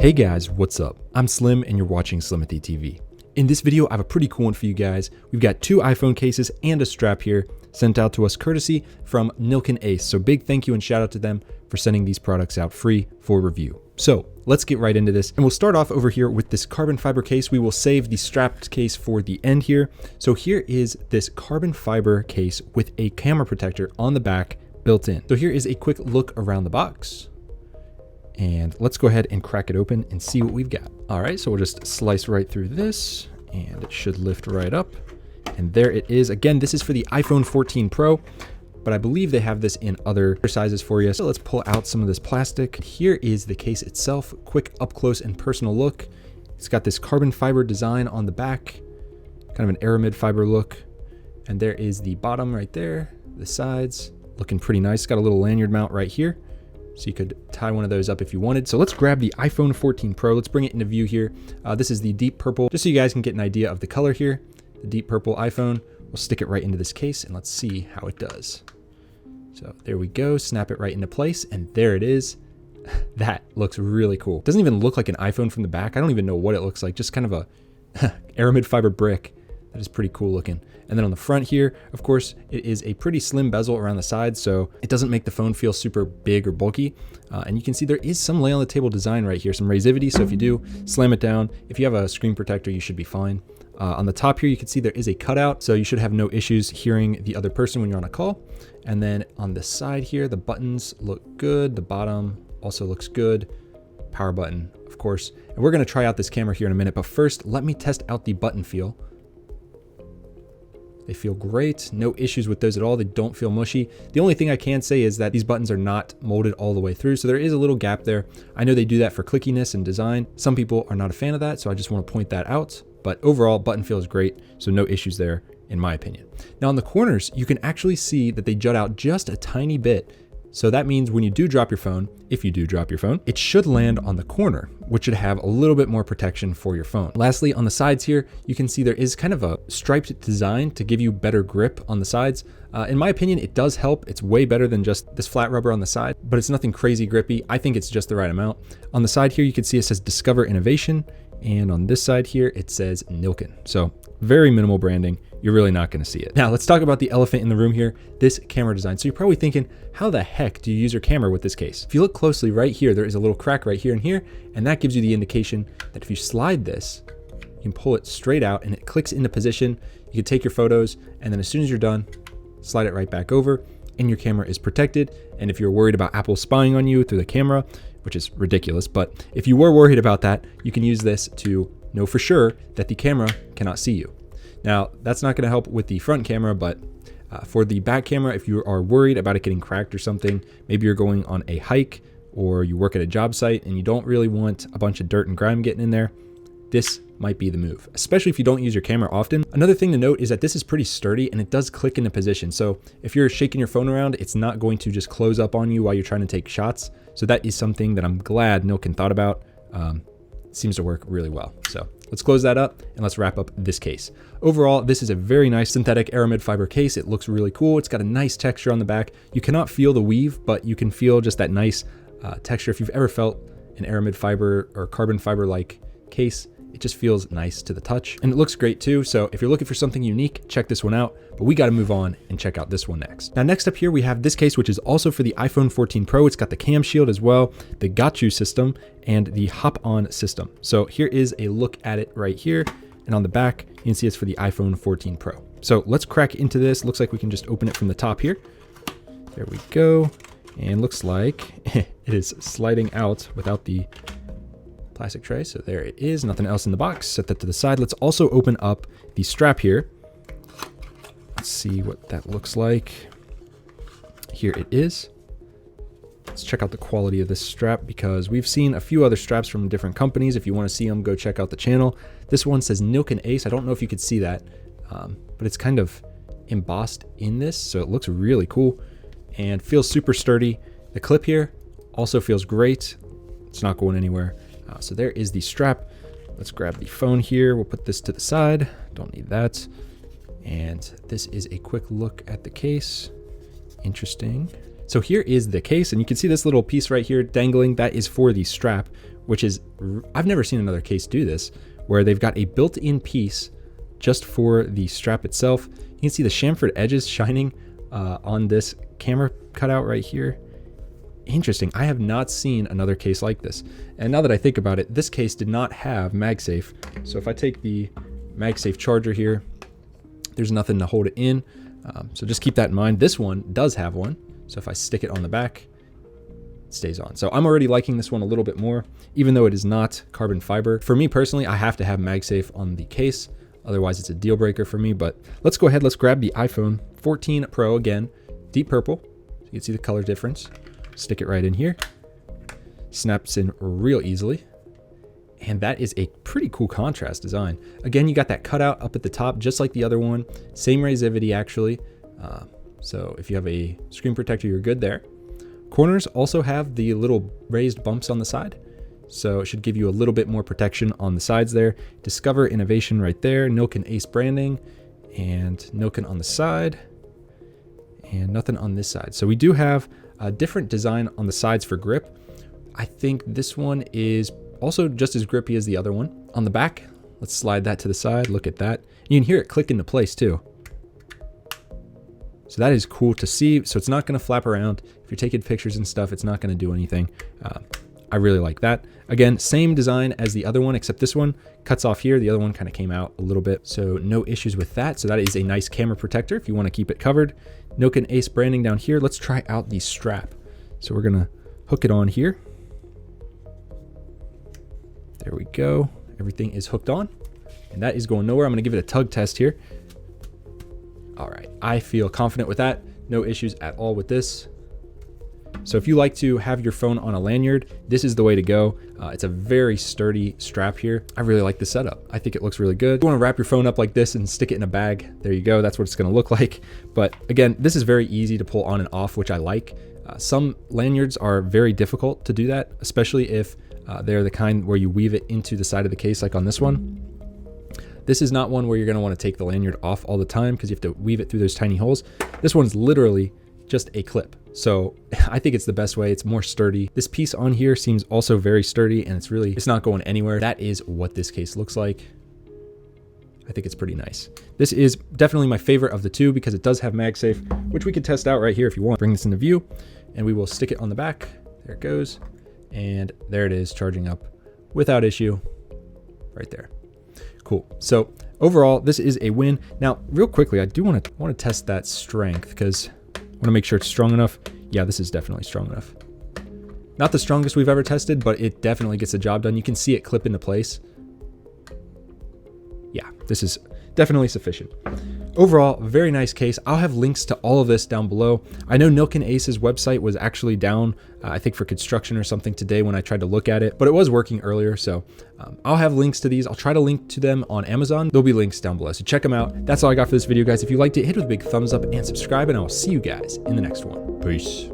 Hey guys, what's up? I'm Slim and you're watching Slimothy TV. In this video, I have a pretty cool one for you guys. We've got 2 iPhone cases and a strap here sent out to us courtesy from Nillkin Ace. So big thank you and shout out to them for sending these products out free for review. So let's get right into this. And we'll start off over here with this carbon fiber case. We will save the strapped case for the end here. So here is this carbon fiber case with a camera protector on the back built in. So here is a quick look around the box. And let's go ahead and crack it open and see what we've got. All right, so we'll just slice right through this and it should lift right up. And there it is. Again, this is for the iPhone 14 Pro, but I believe they have this in other sizes for you. So let's pull out some of this plastic. Here is the case itself. Quick up close and personal look. It's got this carbon fiber design on the back, kind of an Aramid fiber look. And there is the bottom right there, the sides, looking pretty nice. It's got a little lanyard mount right here, so you could tie one of those up if you wanted. So let's grab the iPhone 14 Pro. Let's bring it into view here. This is the deep purple, just so you guys can get an idea of the color here. The deep purple iPhone. We'll stick it right into this case and let's see how it does. So there we go. Snap it right into place and there it is. That looks really cool. Doesn't even look like an iPhone from the back. I don't even know what it looks like. Just kind of a Aramid fiber brick. That is pretty cool looking. And then on the front here, of course, it is a pretty slim bezel around the side, so it doesn't make the phone feel super big or bulky. And you can see there is some lay on the table design right here, some raisivity. So if you do slam it down, if you have a screen protector, you should be fine. On the top here, you can see there is a cutout, so you should have no issues hearing the other person when you're on a call. And then on the side here, the buttons look good. The bottom also looks good. Power button, of course. And we're gonna try out this camera here in a minute, but first, let me test out the button feel. They feel great, no issues with those at all. They don't feel mushy. The only thing I can say is that these buttons are not molded all the way through, so there is a little gap there. I know they do that for clickiness and design. Some people are not a fan of that, so I just want to point that out. But overall, button feels great, so no issues there, in my opinion. Now on the corners, you can actually see that they jut out just a tiny bit. So that means when you do drop your phone, if you do drop your phone, it should land on the corner, which should have a little bit more protection for your phone. Lastly, on the sides here, you can see there is kind of a striped design to give you better grip on the sides. In my opinion, it does help. It's way better than just this flat rubber on the side, but it's nothing crazy grippy. I think it's just the right amount. On the side here, you can see it says Discover Innovation. And on this side here, it says Nillkin. So very minimal branding. You're really not going to see it. Now let's talk about the elephant in the room here, this camera design. So you're probably thinking, how the heck do you use your camera with this case? If you look closely right here, there is a little crack right here and here, and that gives you the indication that if you slide this, you can pull it straight out and it clicks into position. You can take your photos, and then as soon as you're done, slide it right back over and your camera is protected. And if you're worried about Apple spying on you through the camera, which is ridiculous, but if you were worried about that, you can use this to know for sure that the camera cannot see you. Now, that's not going to help with the front camera, but for the back camera, if you are worried about it getting cracked or something, maybe you're going on a hike or you work at a job site and you don't really want a bunch of dirt and grime getting in there, this might be the move, especially if you don't use your camera often. Another thing to note is that this is pretty sturdy and it does click into position. So if you're shaking your phone around, it's not going to just close up on you while you're trying to take shots. So that is something that I'm glad Nillkin thought about. Seems to work really well. So let's close that up and let's wrap up this case. Overall, this is a very nice synthetic Aramid fiber case. It looks really cool. It's got a nice texture on the back. You cannot feel the weave, but you can feel just that nice texture. If you've ever felt an Aramid fiber or carbon fiber like case, it just feels nice to the touch and it looks great too. So if you're looking for something unique, check this one out, but we got to move on and check out this one next. Now, next up here, we have this case, which is also for the iPhone 14 Pro. It's got the CamShield as well, the Got You system and the Hop On system. So here is a look at it right here. And on the back, you can see it's for the iPhone 14 Pro. So let's crack into this. Looks like we can just open it from the top here. There we go. And looks like it is sliding out without the plastic tray. So there it is, nothing else in the box. Set that to the side. Let's also open up the strap here. Let's see what that looks like. Here it is. Let's check out the quality of this strap because we've seen a few other straps from different companies. If you want to see them, go check out the channel. This one says Nillkin Ace. I don't know if you could see that, but it's kind of embossed in this. So it looks really cool and feels super sturdy. The clip here also feels great. It's not going anywhere. So there is the strap. Let's grab the phone here. We'll put this to the side. Don't need that. And this is a quick look at the case. Interesting. So here is the case, and you can see this little piece right here dangling. That is for the strap, which is, I've never seen another case do this, where they've got a built-in piece just for the strap itself. You can see the chamfered edges shining on this camera cutout right here. Interesting. I have not seen another case like this. And now that I think about it, this case did not have MagSafe. So if I take the MagSafe charger here, there's nothing to hold it in. So just keep that in mind. This one does have one. So if I stick it on the back, it stays on. So I'm already liking this one a little bit more, even though it is not carbon fiber. For me personally, I have to have MagSafe on the case. Otherwise, it's a deal breaker for me. But let's go ahead. Let's grab the iPhone 14 Pro again, deep purple. So you can see the color difference. Stick it right in here. Snaps in real easily. And that is a pretty cool contrast design. Again, you got that cutout up at the top, just like the other one. Same razivity, actually. So if you have a screen protector, you're good there. Corners also have the little raised bumps on the side. So it should give you a little bit more protection on the sides there. Discover Innovation right there. Nillkin Ace branding. And Nillkin on the side. And nothing on this side. So we do have a different design on the sides for grip. I think this one is also just as grippy as the other one. On the back, let's slide that to the side. Look at that. You can hear it click into place too. So that is cool to see. So it's not going to flap around. If you're taking pictures and stuff, it's not going to do anything. I really like that. Again, same design as the other one, except this one cuts off here. The other one kind of came out a little bit. So no issues with that. So that is a nice camera protector if you want to keep it covered. Nillkin Ace branding down here. Let's try out the strap. So we're going to hook it on here. There we go. Everything is hooked on. And that is going nowhere. I'm going to give it a tug test here. All right. I feel confident with that. No issues at all with this. So if you like to have your phone on a lanyard, this is the way to go. It's a very sturdy strap here. I really like the setup. I think it looks really good. You want to wrap your phone up like this and stick it in a bag. There you go. That's what it's going to look like. But again, this is very easy to pull on and off, which I like. Some lanyards are very difficult to do that, especially if they're the kind where you weave it into the side of the case, like on this one. This is not one where you're going to want to take the lanyard off all the time because you have to weave it through those tiny holes. This one's literally just a clip. So I think it's the best way. It's more sturdy. This piece on here seems also very sturdy, and it's not going anywhere. That is what this case looks like. I think it's pretty nice. This is definitely my favorite of the two because it does have MagSafe, which we could test out right here if you want. Bring this into view, and we will stick it on the back. There it goes. And there it is, charging up without issue right there. Cool. So overall, this is a win. Now, real quickly, I do want to test that strength because I want to make sure it's strong enough. Yeah, this is definitely strong enough. Not the strongest we've ever tested, but it definitely gets the job done. You can see it clip into place. Yeah, this is definitely sufficient. Overall, very nice case. I'll have links to all of this down below. I know Nillkin Ace's website was actually down, I think for construction or something today when I tried to look at it, but it was working earlier. So I'll have links to these. I'll try to link to them on Amazon. There'll be links down below. So check them out. That's all I got for this video, guys. If you liked it, hit it with a big thumbs up and subscribe, and I'll see you guys in the next one. Peace.